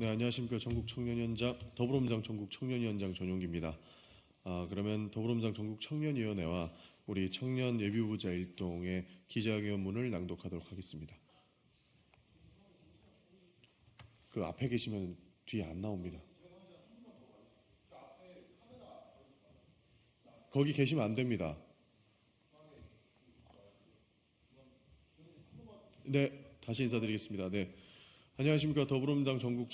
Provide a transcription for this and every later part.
네, 안녕하십니까. 더불어민주당 전국 청년위원장 전용기입니다. 그러면 더불어민주당 전국 청년위원회와 우리 청년 예비후보자 일동의 기자회견문을 낭독하도록 하겠습니다. 그 앞에 계시면 뒤에 안 나옵니다. 거기 계시면 안 됩니다. 네, 다시 인사드리겠습니다. 네, 안녕하십니까. 더불어민주당 전국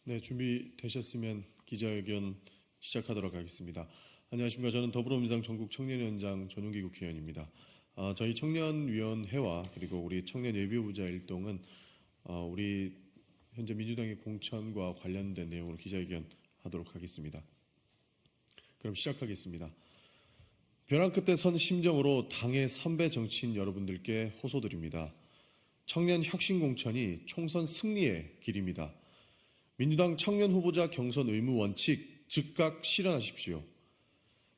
네, 준비되셨으면 기자회견 시작하도록 하겠습니다. 안녕하십니까. 저는 더불어민주당 전국 청년위원장 전용기 국회의원입니다. 저희 청년위원회와 그리고 우리 청년 예비후보자 일동은 우리 현재 민주당의 공천과 관련된 내용으로 기자회견 하도록 하겠습니다. 그럼 시작하겠습니다. 벼랑 끝에 선 심정으로 당의 선배 정치인 여러분들께 호소드립니다. 청년 혁신 공천이 총선 승리의 길입니다. 민주당 청년 후보자 경선 의무 원칙 즉각 실현하십시오.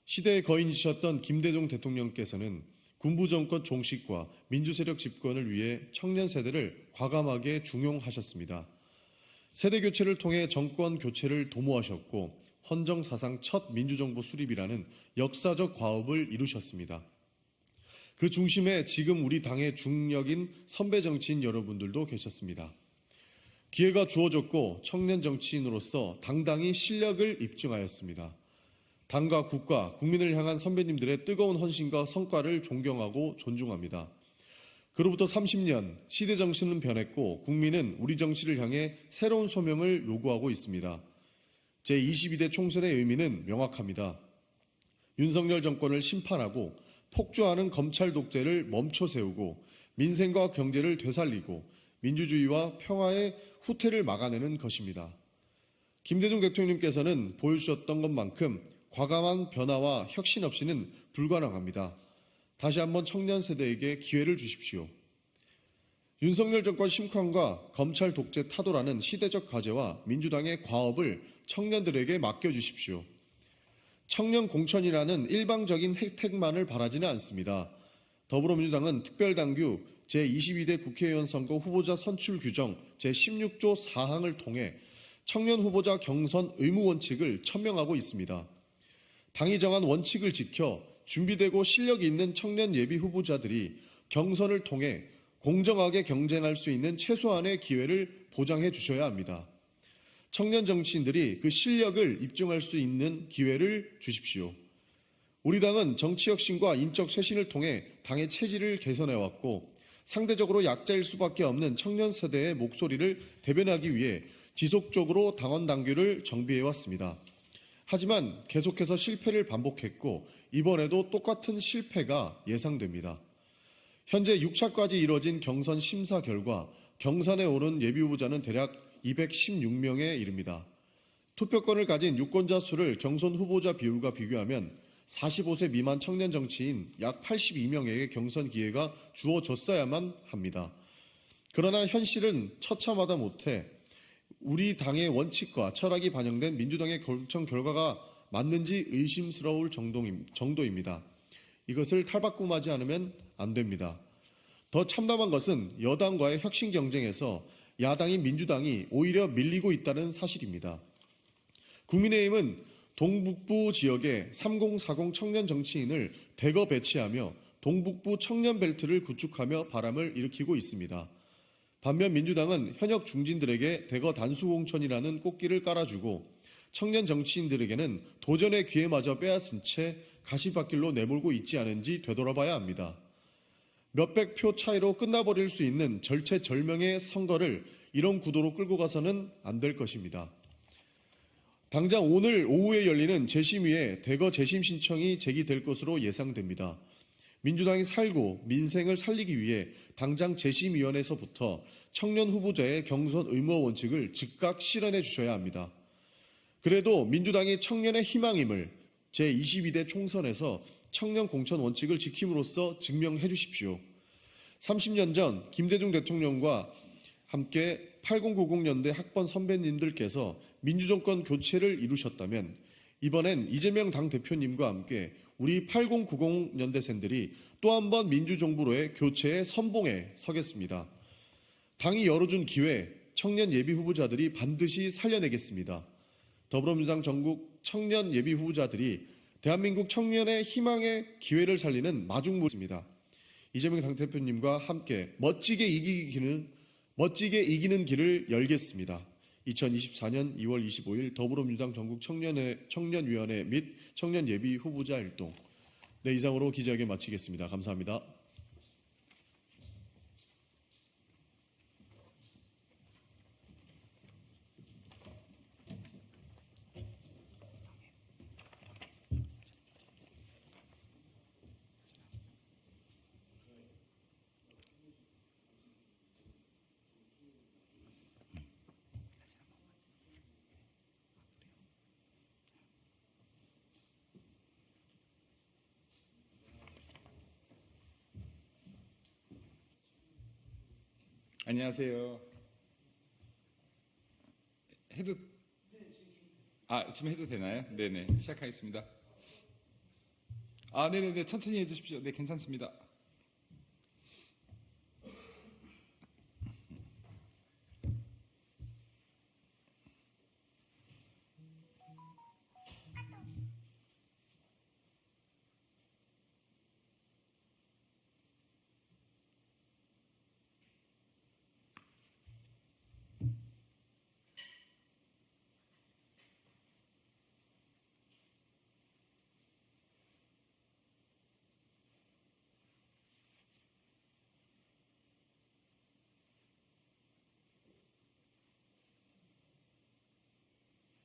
시대의 거인이셨던 김대중 대통령께서는 군부 정권 종식과 민주세력 집권을 위해 청년 세대를 과감하게 중용하셨습니다. 세대 교체를 통해 정권 교체를 도모하셨고 헌정사상 첫 민주정부 수립이라는 역사적 과업을 이루셨습니다. 그 중심에 지금 우리 당의 중력인 선배 정치인 여러분들도 계셨습니다. 기회가 주어졌고 청년 정치인으로서 당당히 실력을 입증하였습니다. 당과 국가, 국민을 향한 선배님들의 뜨거운 헌신과 성과를 존경하고 존중합니다. 그로부터 30년, 시대 정신은 변했고 국민은 우리 정치를 향해 새로운 소명을 요구하고 있습니다. 제22대 총선의 의미는 명확합니다. 윤석열 정권을 심판하고 폭주하는 검찰 독재를 멈춰 세우고 민생과 경제를 되살리고 민주주의와 평화의 후퇴를 막아내는 것입니다. 김대중 대통령께서는 보여주셨던 것만큼 과감한 변화와 혁신 없이는 불가능합니다. 다시 한번 청년 세대에게 기회를 주십시오. 윤석열 정권 심판과 검찰 독재 타도라는 시대적 과제와 민주당의 과업을 청년들에게 맡겨주십시오. 청년 공천이라는 일방적인 혜택만을 바라지는 않습니다. 더불어민주당은 특별당규 제22대 국회의원 선거 후보자 선출 규정 제16조 4항을 통해 청년 후보자 경선 의무 원칙을 천명하고 있습니다. 당이 정한 원칙을 지켜 준비되고 실력이 있는 청년 예비 후보자들이 경선을 통해 공정하게 경쟁할 수 있는 최소한의 기회를 보장해 주셔야 합니다. 청년 정치인들이 그 실력을 입증할 수 있는 기회를 주십시오. 우리 당은 정치혁신과 인적 쇄신을 통해 당의 체질을 개선해왔고 상대적으로 약자일 수밖에 없는 청년 세대의 목소리를 대변하기 위해 지속적으로 당원 당규를 정비해왔습니다. 하지만 계속해서 실패를 반복했고 이번에도 똑같은 실패가 예상됩니다. 현재 6차까지 이뤄진 경선 심사 결과 경선에 오른 예비후보자는 대략 216명에 이릅니다. 투표권을 가진 유권자 수를 경선 후보자 비율과 비교하면 45세 미만 청년 정치인 약 82명에게 경선 기회가 주어졌어야만 합니다. 그러나 현실은 처참하다 못해 우리 당의 원칙과 철학이 반영된 민주당의 경선 결과가 맞는지 의심스러울 정도입니다. 이것을 탈바꿈하지 않으면 안 됩니다. 더 참담한 것은 여당과의 혁신 경쟁에서 야당인 민주당이 오히려 밀리고 있다는 사실입니다. 국민의힘은 동북부 지역에 3040 청년 정치인을 대거 배치하며 동북부 청년 벨트를 구축하며 바람을 일으키고 있습니다. 반면 민주당은 현역 중진들에게 대거 단수 공천이라는 꽃길을 깔아주고 청년 정치인들에게는 도전의 기회마저 빼앗은 채 가시밭길로 내몰고 있지 않은지 되돌아봐야 합니다. 몇백 표 차이로 끝나버릴 수 있는 절체절명의 선거를 이런 구도로 끌고 가서는 안 될 것입니다. 당장 오늘 오후에 열리는 재심위에 대거 재심 신청이 제기될 것으로 예상됩니다. 민주당이 살고 민생을 살리기 위해 당장 재심위원회에서부터 청년 후보자의 경선 의무 원칙을 즉각 실현해 주셔야 합니다. 그래도 민주당이 청년의 희망임을 제22대 총선에서 청년 공천 원칙을 지킴으로써 증명해 주십시오. 30년 전 김대중 대통령과 함께 8090년대 학번 선배님들께서 민주정권 교체를 이루셨다면 이번엔 이재명 당대표님과 함께 우리 8090년대생들이 또 한 번 민주정부로의 교체의 선봉에 서겠습니다. 당이 열어준 기회, 청년 예비 후보자들이 반드시 살려내겠습니다. 더불어민주당 전국 청년 예비 후보자들이 대한민국 청년의 희망의 기회를 살리는 마중물입니다. 이재명 당대표님과 함께 멋지게 이기는 길을 열겠습니다. 2024년 2월 25일 더불어민주당 전국 청년위원회 및 청년 예비 후보자 일동. 네, 이상으로 기자회견 마치겠습니다. 감사합니다. 안녕하세요. 지금 해도 되나요? 네네, 시작하겠습니다. 네네네, 천천히 해주십시오. 네, 괜찮습니다.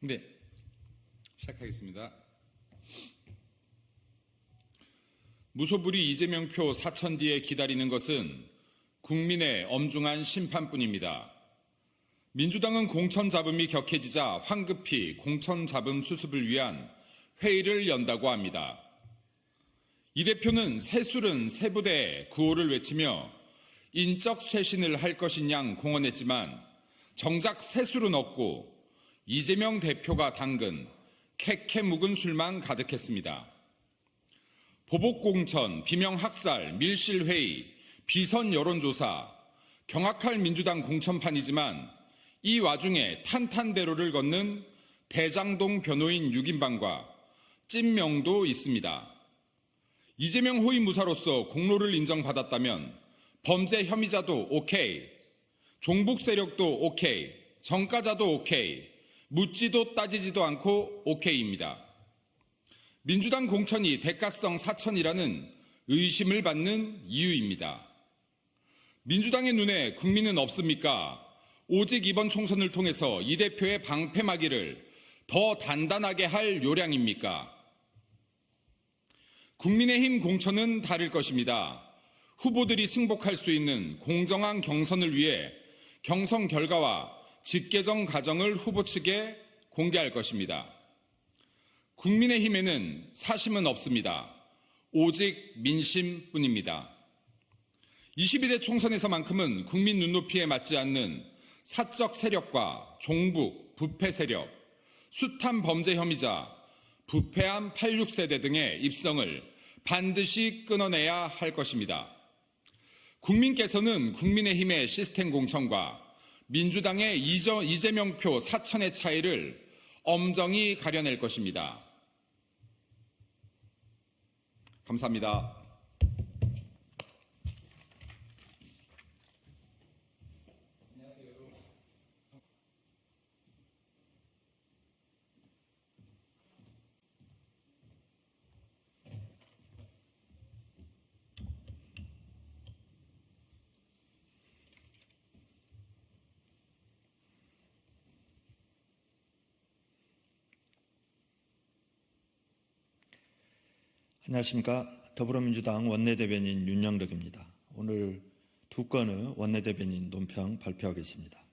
네, 시작하겠습니다. 무소불위 이재명표 4천 뒤에 기다리는 것은 국민의 엄중한 심판뿐입니다. 민주당은 공천 잡음이 격해지자 황급히 공천 잡음 수습을 위한 회의를 연다고 합니다. 이 대표는 새술은 새부대 구호를 외치며 인적 쇄신을 할 것인 양 공언했지만 정작 새술은 없고 이재명 대표가 담근 캐캐 묵은 술만 가득했습니다. 보복공천, 비명학살, 밀실회의, 비선 여론조사, 경악할 민주당 공천판이지만 이 와중에 탄탄대로를 걷는 대장동 변호인 6인방과 찐명도 있습니다. 이재명 호위 무사로서 공로를 인정받았다면 범죄 혐의자도 오케이, 종북 세력도 오케이, 정가자도 오케이, 묻지도 따지지도 않고 오케이입니다. 민주당 공천이 대가성 사천이라는 의심을 받는 이유입니다. 민주당의 눈에 국민은 없습니까? 오직 이번 총선을 통해서 이 대표의 방패막이를 더 단단하게 할 요량입니까? 국민의힘 공천은 다를 것입니다. 후보들이 승복할 수 있는 공정한 경선을 위해 경선 결과와 직계정 과정을 후보 측에 공개할 것입니다. 국민의힘에는 사심은 없습니다. 오직 민심뿐입니다. 22대 총선에서만큼은 국민 눈높이에 맞지 않는 사적 세력과 종북, 부패 세력, 숱한 범죄 혐의자, 부패한 86세대 등의 입성을 반드시 끊어내야 할 것입니다. 국민께서는 국민의힘의 시스템 공천과 민주당의 이재명표 4천의 차이를 엄정히 가려낼 것입니다. 감사합니다. 안녕하십니까. 더불어민주당 원내대변인 윤영덕입니다. 오늘 두 건의 원내대변인 논평 발표하겠습니다.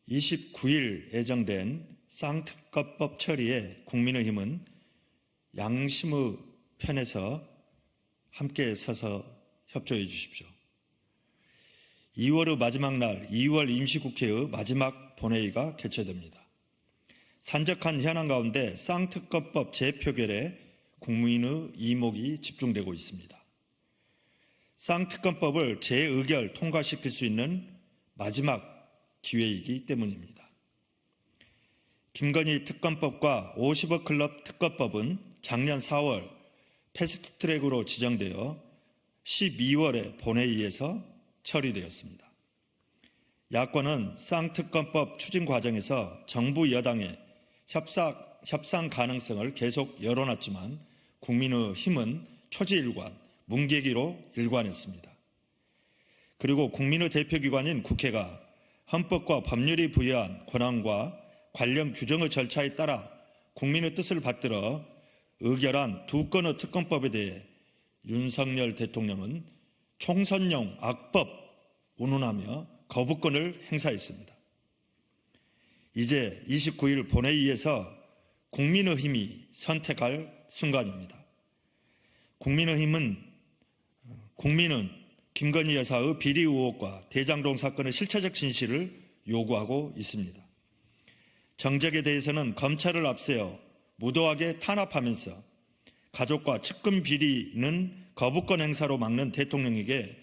29일 예정된 쌍특검법 처리에 국민의힘은 양심의 편에서 함께 서서 협조해 주십시오. 2월의 마지막 날 2월 임시국회의 마지막 본회의가 개최됩니다. 산적한 현안 가운데 쌍특검법 재표결에 국민의 이목이 집중되고 있습니다. 쌍특검법을 재의결 통과시킬 수 있는 마지막 기회이기 때문입니다. 김건희 특검법과 50억 클럽 특검법은 작년 4월 패스트트랙으로 지정되어 12월에 본회의에서 처리되었습니다. 야권은 쌍특검법 추진 과정에서 정부 여당의 협상 가능성을 계속 열어놨지만 국민의힘은 초지일관, 뭉개기로 일관했습니다. 그리고 국민의 대표기관인 국회가 헌법과 법률이 부여한 권한과 관련 규정의 절차에 따라 국민의 뜻을 받들어 의결한 두 건의 특검법에 대해 윤석열 대통령은 총선용 악법 운운하며 거부권을 행사했습니다. 이제 29일 본회의에서 국민의힘이 선택할 순간입니다. 국민은 김건희 여사의 비리 의혹과 대장동 사건의 실체적 진실을 요구하고 있습니다. 정적에 대해서는 검찰을 앞세워 무도하게 탄압하면서 가족과 측근 비리는 거부권 행사로 막는 대통령에게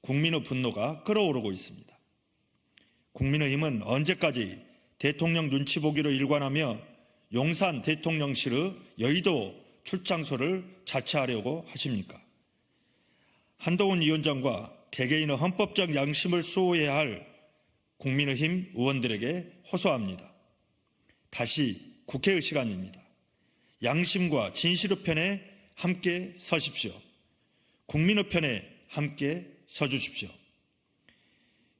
국민의 분노가 끓어오르고 있습니다. 국민의힘은 언제까지 대통령 눈치 보기로 일관하며 용산 대통령실의 여의도 출장소를 자체하려고 하십니까? 한동훈 위원장과 개개인의 헌법적 양심을 수호해야 할 국민의힘 의원들에게 호소합니다. 다시 국회의 시간입니다. 양심과 진실의 편에 함께 서십시오. 국민의 편에 함께 서주십시오.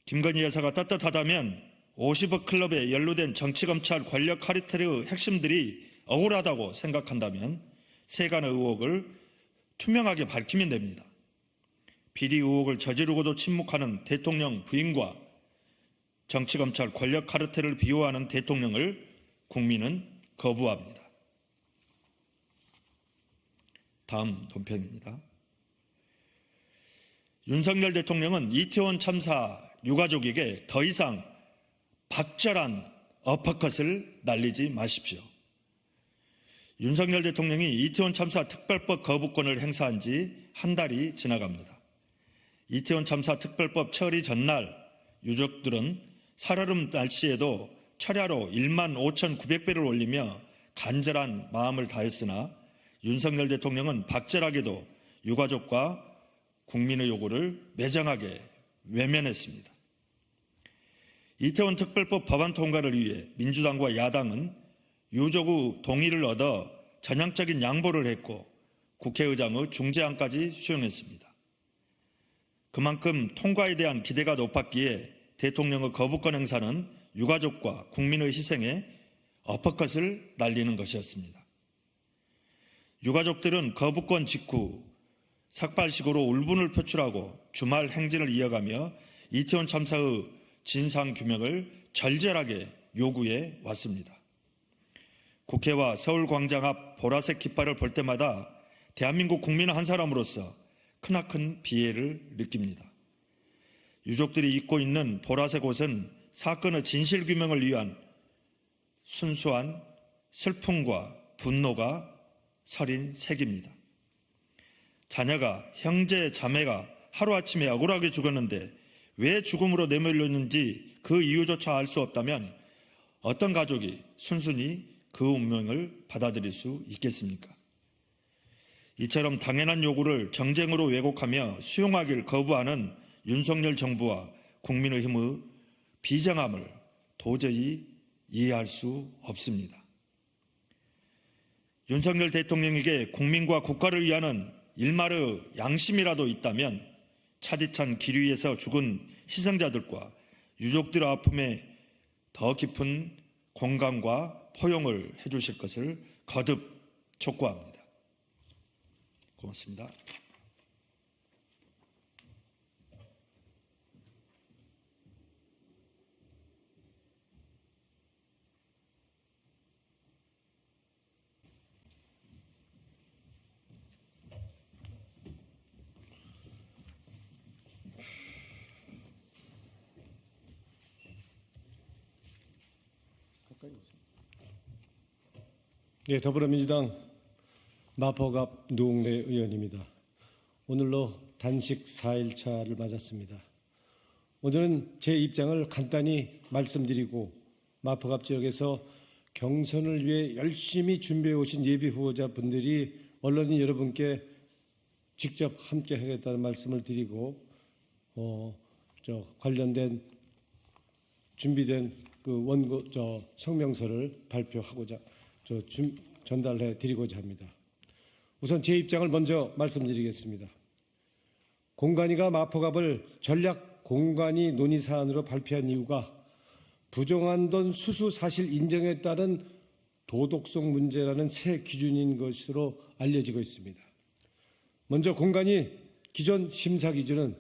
김건희 여사가 떳떳하다면 50억 클럽에 연루된 정치검찰 권력 카르텔의 핵심들이 억울하다고 생각한다면 세간의 의혹을 투명하게 밝히면 됩니다. 비리 의혹을 저지르고도 침묵하는 대통령 부인과 정치검찰 권력 카르텔을 비호하는 대통령을 국민은 거부합니다. 다음 논평입니다. 윤석열 대통령은 이태원 참사 유가족에게 더 이상 박절한 어퍼컷을 날리지 마십시오. 윤석열 대통령이 이태원 참사 특별법 거부권을 행사한 지 한 달이 지나갑니다. 이태원 참사 특별법 처리 전날 유족들은 살얼음 날씨에도 철야로 15,900배를 올리며 간절한 마음을 다했으나 윤석열 대통령은 박절하게도 유가족과 국민의 요구를 매정하게 외면했습니다. 이태원 특별법 법안 통과를 위해 민주당과 야당은 유족의 동의를 얻어 전향적인 양보를 했고 국회의장의 중재안까지 수용했습니다. 그만큼 통과에 대한 기대가 높았기에 대통령의 거부권 행사는 유가족과 국민의 희생에 어퍼컷을 날리는 것이었습니다. 유가족들은 거부권 직후 삭발식으로 울분을 표출하고 주말 행진을 이어가며 이태원 참사의 진상규명을 절절하게 요구해 왔습니다. 국회와 서울광장 앞 보라색 깃발을 볼 때마다 대한민국 국민 한 사람으로서 크나큰 비애를 느낍니다. 유족들이 입고 있는 보라색 옷은 사건의 진실규명을 위한 순수한 슬픔과 분노가 서린 색입니다. 자녀가, 형제, 자매가 하루아침에 억울하게 죽었는데 왜 죽음으로 내몰렸는지 그 이유조차 알 수 없다면 어떤 가족이 순순히 그 운명을 받아들일 수 있겠습니까? 이처럼 당연한 요구를 정쟁으로 왜곡하며 수용하길 거부하는 윤석열 정부와 국민의힘의 비정함을 도저히 이해할 수 없습니다. 윤석열 대통령에게 국민과 국가를 위하는 일말의 양심이라도 있다면 차디찬 길 위에서 죽은 희생자들과 유족들의 아픔에 더 깊은 공감과 포용을 해주실 것을 거듭 촉구합니다. 고맙습니다. 네, 더불어민주당 마포갑 노웅래 의원입니다. 오늘로 단식 4일차를 맞았습니다. 오늘은 제 입장을 간단히 말씀드리고 마포갑 지역에서 경선을 위해 열심히 준비해 오신 예비 후보자분들이 언론인 여러분께 직접 함께 하겠다는 말씀을 드리고 관련된 준비된 그 원고 성명서를 발표하고자 전달해 드리고자 합니다. 우선 제 입장을 먼저 말씀드리겠습니다. 공관위가 마포갑을 전략 공관위 논의 사안으로 발표한 이유가 부정한 돈 수수 사실 인정에 따른 도덕성 문제라는 새 기준인 것으로 알려지고 있습니다. 먼저 공관위 기존 심사 기준은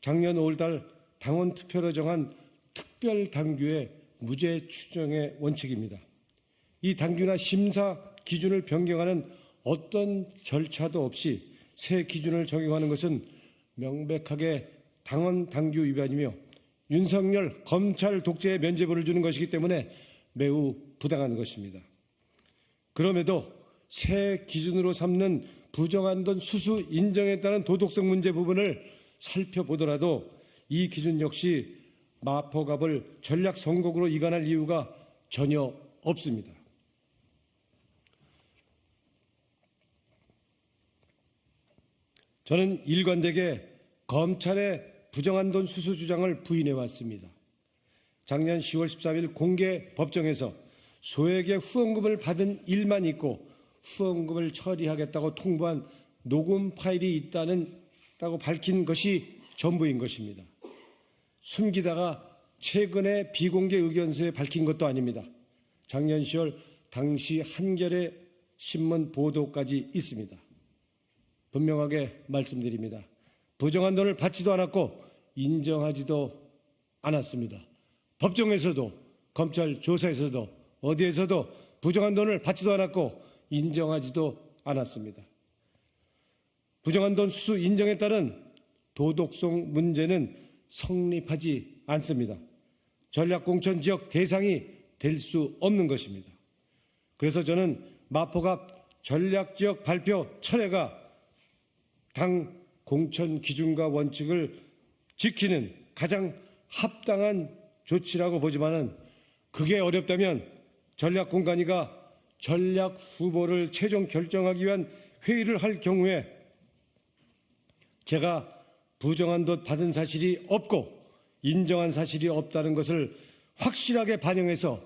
작년 5월달 당원 투표로 정한 특별 당규의 무죄 추정의 원칙입니다. 이 당규나 심사 기준을 변경하는 어떤 절차도 없이 새 기준을 적용하는 것은 명백하게 당원 당규 위반이며 윤석열 검찰 독재에 면죄부를 주는 것이기 때문에 매우 부당한 것입니다. 그럼에도 새 기준으로 삼는 부정한 돈 수수 인정에 따른 도덕성 문제 부분을 살펴보더라도 이 기준 역시 마포갑을 전략 선곡으로 이관할 이유가 전혀 없습니다. 저는 일관되게 검찰의 부정한 돈 수수 주장을 부인해 왔습니다. 작년 10월 13일 공개 법정에서 소액의 후원금을 받은 일만 있고 후원금을 처리하겠다고 통보한 녹음 파일이 있다고 밝힌 것이 전부인 것입니다. 숨기다가 최근에 비공개 의견서에 밝힌 것도 아닙니다. 작년 10월 당시 한겨레 신문 보도까지 있습니다. 분명하게 말씀드립니다. 부정한 돈을 받지도 않았고 인정하지도 않았습니다. 법정에서도 검찰 조사에서도 어디에서도 부정한 돈을 받지도 않았고 인정하지도 않았습니다. 부정한 돈 수수 인정에 따른 도덕성 문제는 성립하지 않습니다. 전략공천 지역 대상이 될 수 없는 것입니다. 그래서 저는 마포갑 전략지역 발표 철회가 당 공천 기준과 원칙을 지키는 가장 합당한 조치라고 보지만은 그게 어렵다면 전략공관위가 전략 후보를 최종 결정하기 위한 회의를 할 경우에 제가 부정한 돈 받은 사실이 없고 인정한 사실이 없다는 것을 확실하게 반영해서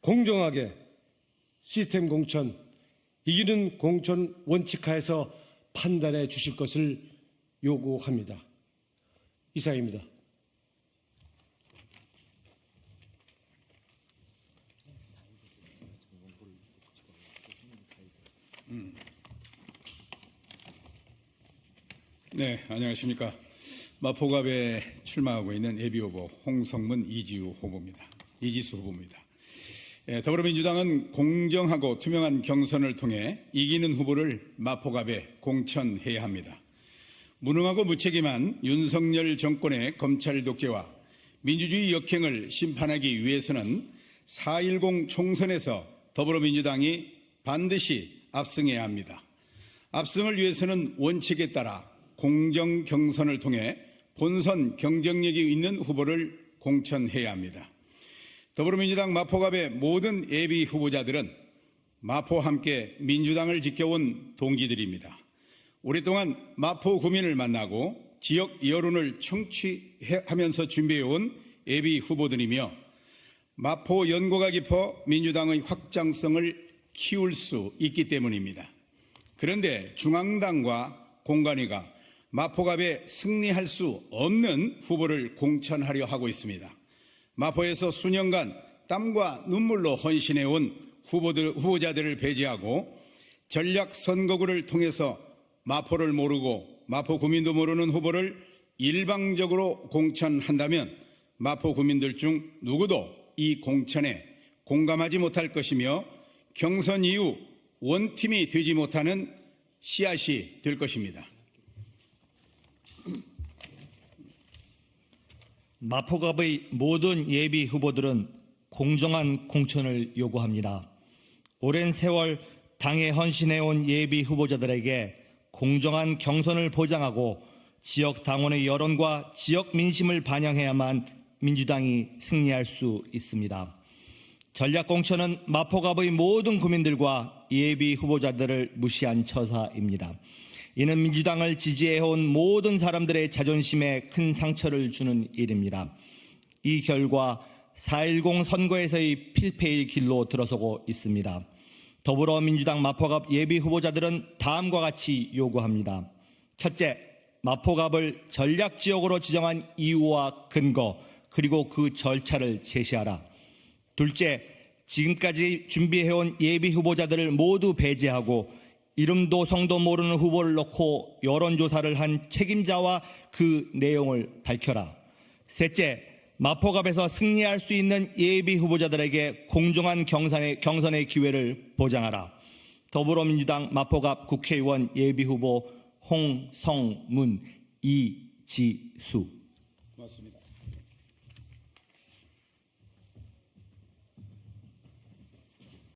공정하게 시스템 공천, 이기는 공천 원칙하에서 판단해 주실 것을 요구합니다. 이상입니다. 네, 안녕하십니까. 마포갑에 출마하고 있는 예비후보 홍성문 이지수 후보입니다. 더불어민주당은 공정하고 투명한 경선을 통해 이기는 후보를 마포갑에 공천해야 합니다. 무능하고 무책임한 윤석열 정권의 검찰 독재와 민주주의 역행을 심판하기 위해서는 4.10 총선에서 더불어민주당이 반드시 압승해야 합니다. 압승을 위해서는 원칙에 따라 공정 경선을 통해 본선 경쟁력이 있는 후보를 공천해야 합니다. 더불어민주당 마포갑의 모든 예비 후보자들은 마포와 함께 민주당을 지켜온 동지들입니다. 오랫동안 마포 구민을 만나고 지역 여론을 청취하면서 준비해온 예비 후보들이며 마포 연고가 깊어 민주당의 확장성을 키울 수 있기 때문입니다. 그런데 중앙당과 공관위가 마포갑에 승리할 수 없는 후보를 공천하려 하고 있습니다. 마포에서 수년간 땀과 눈물로 헌신해온 후보자들을 배제하고 전략 선거구를 통해서 마포를 모르고 마포 구민도 모르는 후보를 일방적으로 공천한다면 마포 구민들 중 누구도 이 공천에 공감하지 못할 것이며 경선 이후 원팀이 되지 못하는 씨앗이 될 것입니다. 마포갑의 모든 예비 후보들은 공정한 공천을 요구합니다. 오랜 세월 당에 헌신해온 예비 후보자들에게 공정한 경선을 보장하고 지역 당원의 여론과 지역 민심을 반영해야만 민주당이 승리할 수 있습니다. 전략공천은 마포갑의 모든 구민들과 예비 후보자들을 무시한 처사입니다. 이는 민주당을 지지해온 모든 사람들의 자존심에 큰 상처를 주는 일입니다. 이 결과 4.10 선거에서의 필패의 길로 들어서고 있습니다. 더불어민주당 마포갑 예비 후보자들은 다음과 같이 요구합니다. 첫째, 마포갑을 전략지역으로 지정한 이유와 근거 그리고 그 절차를 제시하라. 둘째, 지금까지 준비해온 예비 후보자들을 모두 배제하고 이름도 성도 모르는 후보를 넣고 여론조사를 한 책임자와 그 내용을 밝혀라. 셋째, 마포갑에서 승리할 수 있는 예비 후보자들에게 공정한 경선의 기회를 보장하라. 더불어민주당 마포갑 국회의원 예비 후보 홍성문, 이지수. 맞습니다.